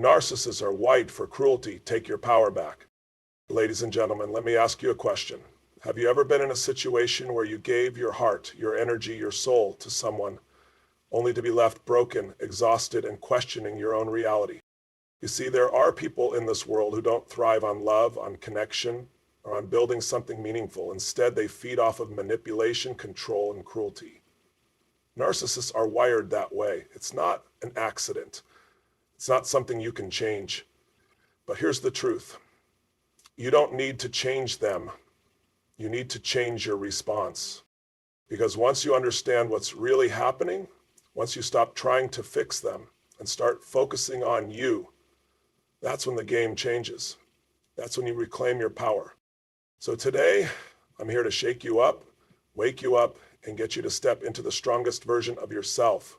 Narcissists are white for cruelty. Take your power back. Ladies and gentlemen, let me ask you a question. Have you ever been in a situation where you gave your heart, your energy, your soul to someone only to be left broken, exhausted, and questioning your own reality? You see, there are people in this world who don't thrive on love, on connection, or on building something meaningful. Instead, they feed off of manipulation, control, and cruelty. Narcissists are wired that way. It's not an accident. It's not something you can change. But here's the truth. You don't need to change them. You need to change your response. Because once you understand what's really happening, once you stop trying to fix them and start focusing on you, that's when the game changes. That's when you reclaim your power. So today, I'm here to shake you up, wake you up, and get you to step into the strongest version of yourself.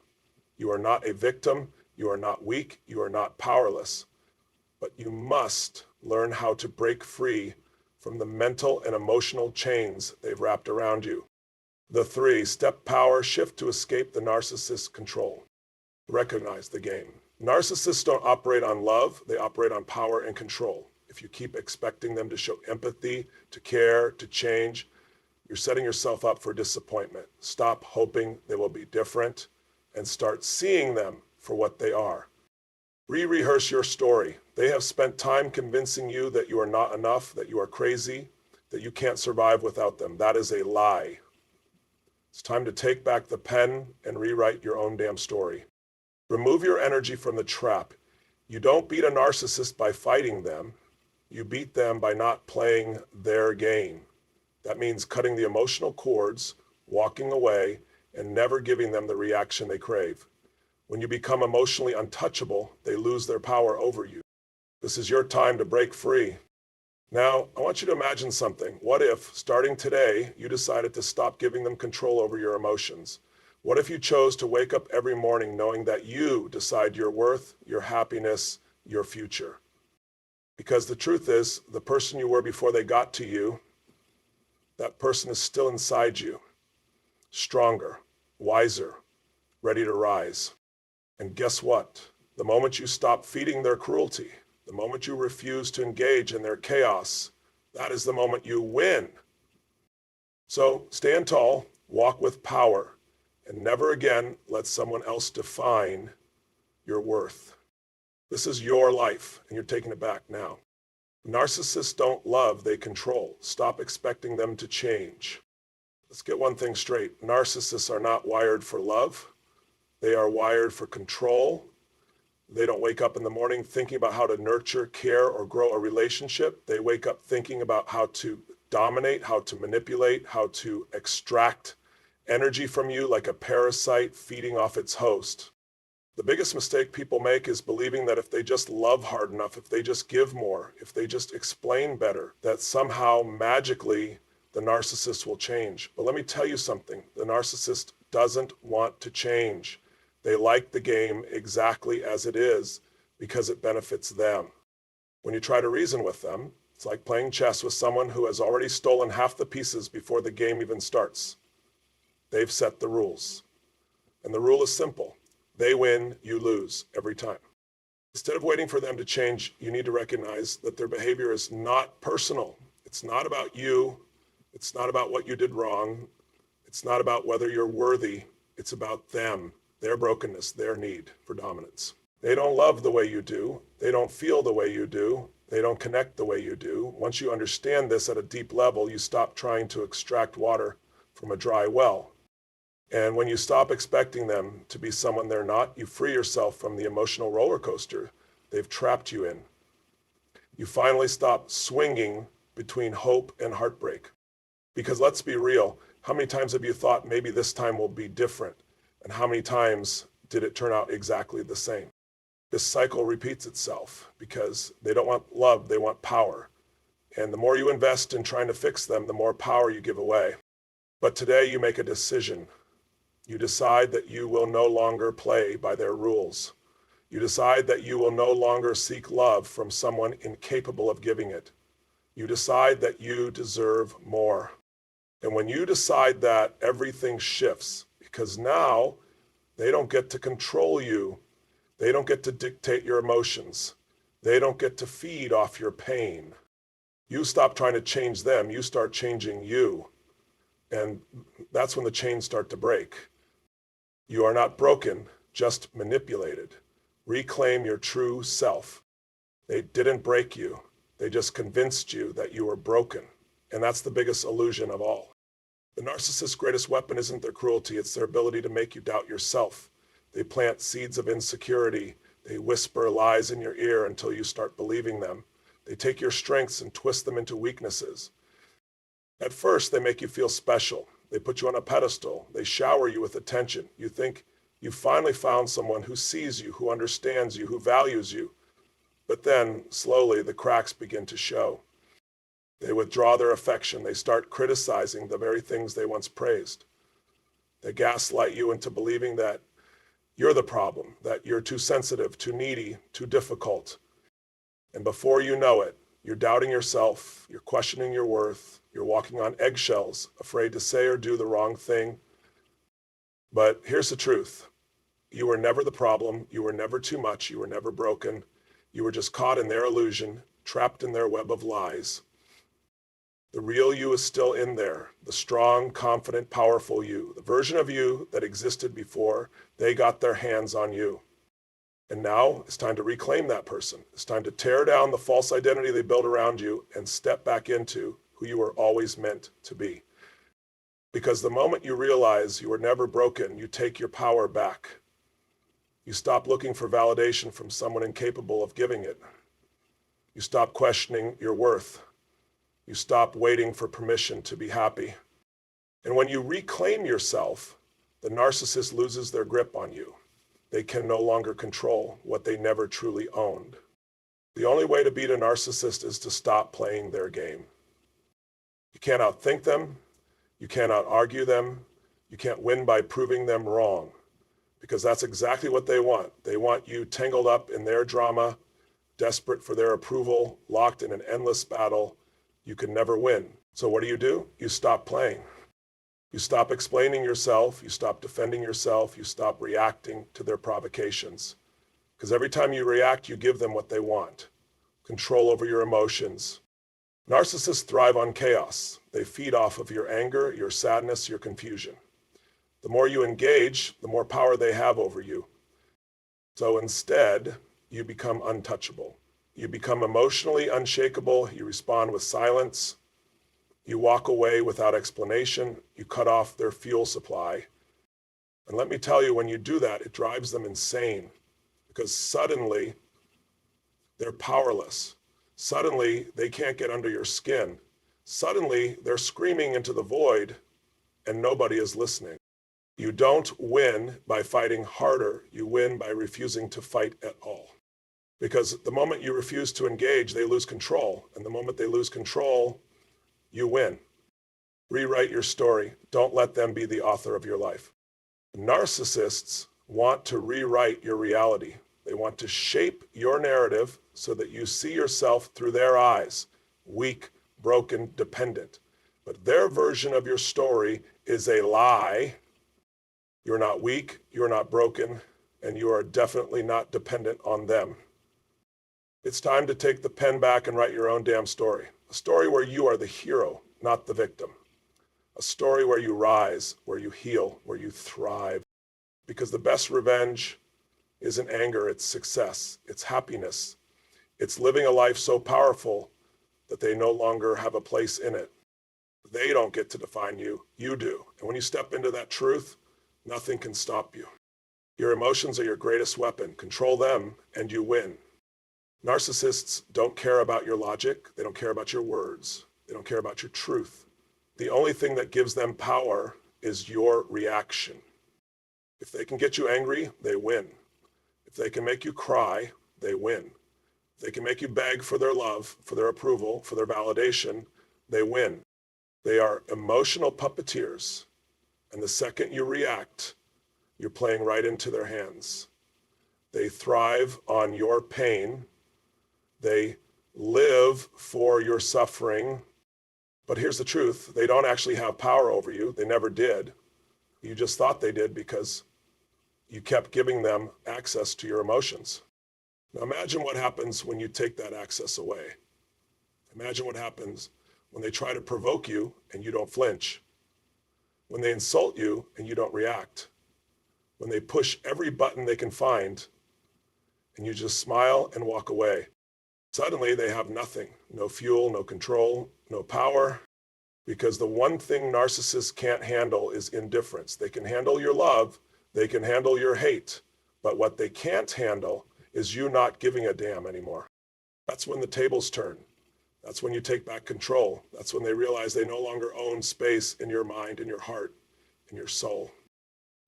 You are not a victim. You are not weak. You are not powerless. But you must learn how to break free from the mental and emotional chains they've wrapped around you. The 3-step power shift to escape the narcissist's control. Recognize the game. Narcissists don't operate on love. They operate on power and control. If you keep expecting them to show empathy, to care, to change, you're setting yourself up for disappointment. Stop hoping they will be different and start seeing them for what they are. Re-rehearse your story. They have spent time convincing you that you are not enough, that you are crazy, that you can't survive without them. That is a lie. It's time to take back the pen and rewrite your own damn story. Remove your energy from the trap. You don't beat a narcissist by fighting them. You beat them by not playing their game. That means cutting the emotional cords, walking away, and never giving them the reaction they crave. When you become emotionally untouchable, they lose their power over you. This is your time to break free. Now, I want you to imagine something. What if, starting today, you decided to stop giving them control over your emotions? What if you chose to wake up every morning knowing that you decide your worth, your happiness, your future? Because the truth is, the person you were before they got to you, that person is still inside you, stronger, wiser, ready to rise. And guess what? The moment you stop feeding their cruelty, the moment you refuse to engage in their chaos, that is the moment you win. So stand tall, walk with power, and never again let someone else define your worth. This is your life, and you're taking it back now. Narcissists don't love, they control. Stop expecting them to change. Let's get one thing straight. Narcissists are not wired for love. They are wired for control. They don't wake up in the morning thinking about how to nurture, care, or grow a relationship. They wake up thinking about how to dominate, how to manipulate, how to extract energy from you like a parasite feeding off its host. The biggest mistake people make is believing that if they just love hard enough, if they just give more, if they just explain better, that somehow magically the narcissist will change. But let me tell you something. The narcissist doesn't want to change. They like the game exactly as it is because it benefits them. When you try to reason with them, it's like playing chess with someone who has already stolen half the pieces before the game even starts. They've set the rules. And the rule is simple. They win, you lose every time. Instead of waiting for them to change, you need to recognize that their behavior is not personal. It's not about you. It's not about what you did wrong. It's not about whether you're worthy. It's about them, their brokenness, their need for dominance. They don't love the way you do. They don't feel the way you do. They don't connect the way you do. Once you understand this at a deep level, you stop trying to extract water from a dry well. And when you stop expecting them to be someone they're not, you free yourself from the emotional roller coaster they've trapped you in. You finally stop swinging between hope and heartbreak. Because let's be real, how many times have you thought maybe this time will be different? And how many times did it turn out exactly the same? This cycle repeats itself because they don't want love, they want power. And the more you invest in trying to fix them, the more power you give away. But today you make a decision. You decide that you will no longer play by their rules. You decide that you will no longer seek love from someone incapable of giving it. You decide that you deserve more. And when you decide that, everything shifts because now they don't get to control you. They don't get to dictate your emotions. They don't get to feed off your pain. You stop trying to change them, you start changing you. And that's when the chains start to break. You are not broken, just manipulated. Reclaim your true self. They didn't break you. They just convinced you that you were broken. And that's the biggest illusion of all. The narcissist's greatest weapon isn't their cruelty, it's their ability to make you doubt yourself. They plant seeds of insecurity. They whisper lies in your ear until you start believing them. They take your strengths and twist them into weaknesses. At first, they make you feel special. They put you on a pedestal. They shower you with attention. You think you finally found someone who sees you, who understands you, who values you. But then, slowly, the cracks begin to show. They withdraw their affection. They start criticizing the very things they once praised. They gaslight you into believing that you're the problem, that you're too sensitive, too needy, too difficult. And before you know it, you're doubting yourself, you're questioning your worth, you're walking on eggshells, afraid to say or do the wrong thing. But here's the truth. You were never the problem, you were never too much, you were never broken. You were just caught in their illusion, trapped in their web of lies. The real you is still in there, the strong, confident, powerful you, the version of you that existed before they got their hands on you. And now it's time to reclaim that person. It's time to tear down the false identity they built around you and step back into who you were always meant to be. Because the moment you realize you were never broken, you take your power back. You stop looking for validation from someone incapable of giving it. You stop questioning your worth. You stop waiting for permission to be happy. And when you reclaim yourself, the narcissist loses their grip on you. They can no longer control what they never truly owned. The only way to beat a narcissist is to stop playing their game. You can't outthink them. You cannot argue them. You can't win by proving them wrong, because that's exactly what they want. They want you tangled up in their drama, desperate for their approval, locked in an endless battle. You can never win. So what do? You stop playing. You stop explaining yourself. You stop defending yourself. You stop reacting to their provocations. Because every time you react, you give them what they want. Control over your emotions. Narcissists thrive on chaos. They feed off of your anger, your sadness, your confusion. The more you engage, the more power they have over you. So instead, you become untouchable. You become emotionally unshakable. You respond with silence. You walk away without explanation. You cut off their fuel supply. And let me tell you, when you do that, it drives them insane, because suddenly they're powerless. Suddenly they can't get under your skin. Suddenly they're screaming into the void and nobody is listening. You don't win by fighting harder. You win by refusing to fight at all. Because the moment you refuse to engage, they lose control. And the moment they lose control, you win. Rewrite your story. Don't let them be the author of your life. Narcissists want to rewrite your reality. They want to shape your narrative so that you see yourself through their eyes, weak, broken, dependent. But their version of your story is a lie. You're not weak, you're not broken, and you are definitely not dependent on them. It's time to take the pen back and write your own damn story. A story where you are the hero, not the victim. A story where you rise, where you heal, where you thrive. Because the best revenge isn't anger, it's success, it's happiness. It's living a life so powerful that they no longer have a place in it. They don't get to define you, you do. And when you step into that truth, nothing can stop you. Your emotions are your greatest weapon. Control them and you win. Narcissists don't care about your logic. They don't care about your words. They don't care about your truth. The only thing that gives them power is your reaction. If they can get you angry, they win. If they can make you cry, they win. If they can make you beg for their love, for their approval, for their validation, they win. They are emotional puppeteers. And the second you react, you're playing right into their hands. They thrive on your pain. They live for your suffering. But here's the truth. They don't actually have power over you. They never did. You just thought they did because you kept giving them access to your emotions. Now imagine what happens when you take that access away. Imagine what happens when they try to provoke you and you don't flinch. When they insult you and you don't react. When they push every button they can find and you just smile and walk away. Suddenly they have nothing, no fuel, no control, no power, because the one thing narcissists can't handle is indifference. They can handle your love, they can handle your hate, but what they can't handle is you not giving a damn anymore. That's when the tables turn. That's when you take back control. That's when they realize they no longer own space in your mind, in your heart, in your soul.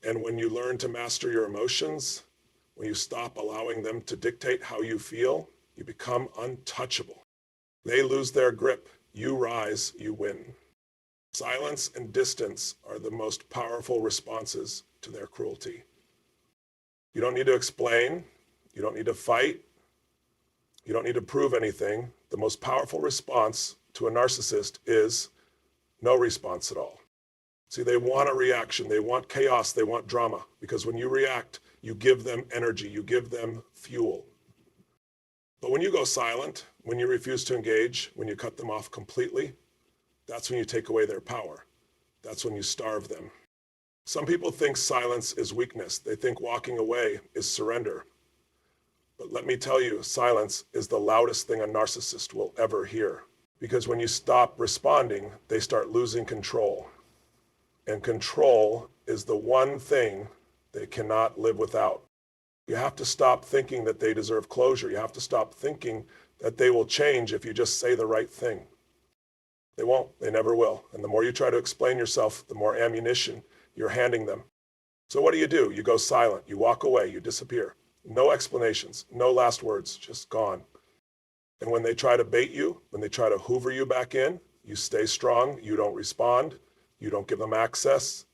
And when you learn to master your emotions, when you stop allowing them to dictate how you feel, you become untouchable. They lose their grip. You rise, you win. Silence and distance are the most powerful responses to their cruelty. You don't need to explain. You don't need to fight. You don't need to prove anything. The most powerful response to a narcissist is no response at all. See, they want a reaction. They want chaos. They want drama. Because when you react, you give them energy. You give them fuel. But when you go silent, when you refuse to engage, when you cut them off completely, that's when you take away their power. That's when you starve them. Some people think silence is weakness. They think walking away is surrender. But let me tell you, silence is the loudest thing a narcissist will ever hear. Because when you stop responding, they start losing control. And control is the one thing they cannot live without. You have to stop thinking that they deserve closure. You have to stop thinking that they will change if you just say the right thing. They won't. They never will. And the more you try to explain yourself, the more ammunition you're handing them. So what do? You go silent. You walk away. You disappear. No explanations. No last words. Just gone. And when they try to bait you, when they try to hoover you back in, you stay strong. You don't respond. You don't give them access.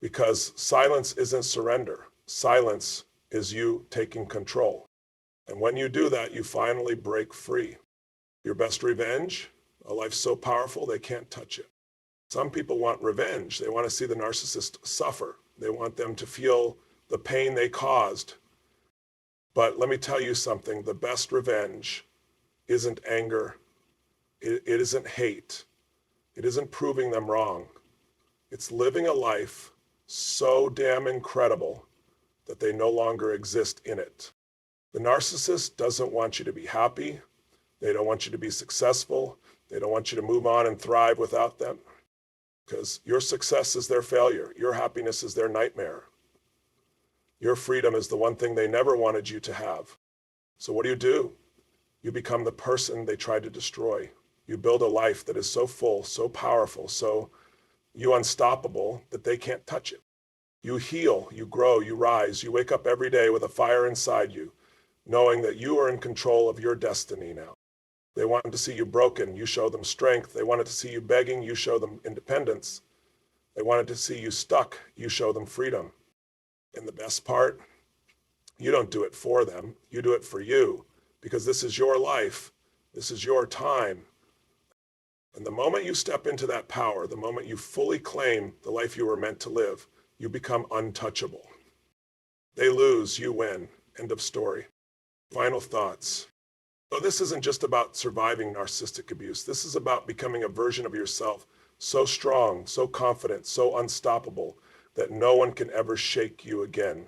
Because silence isn't surrender. Silence is you taking control. And when you do that, you finally break free. Your best revenge, a life so powerful they can't touch it. Some people want revenge. They want to see the narcissist suffer. They want them to feel the pain they caused. But let me tell you something. The best revenge isn't anger. It isn't hate. It isn't proving them wrong. It's living a life so damn incredible that they no longer exist in it. The narcissist doesn't want you to be happy. They don't want you to be successful. They don't want you to move on and thrive without them. Because your success is their failure. Your happiness is their nightmare. Your freedom is the one thing they never wanted you to have. So what do? You become the person they tried to destroy. You build a life that is so full, so powerful, so unstoppable that they can't touch it. You heal, you grow, you rise. You wake up every day with a fire inside you, knowing that you are in control of your destiny now. They wanted to see you broken, you show them strength. They wanted to see you begging, you show them independence. They wanted to see you stuck, you show them freedom. And the best part, you don't do it for them, you do it for you, because this is your life, this is your time. And the moment you step into that power, the moment you fully claim the life you were meant to live, you become untouchable. They lose, you win. End of story. Final thoughts. So this isn't just about surviving narcissistic abuse. This is about becoming a version of yourself so strong, so confident, so unstoppable that no one can ever shake you again.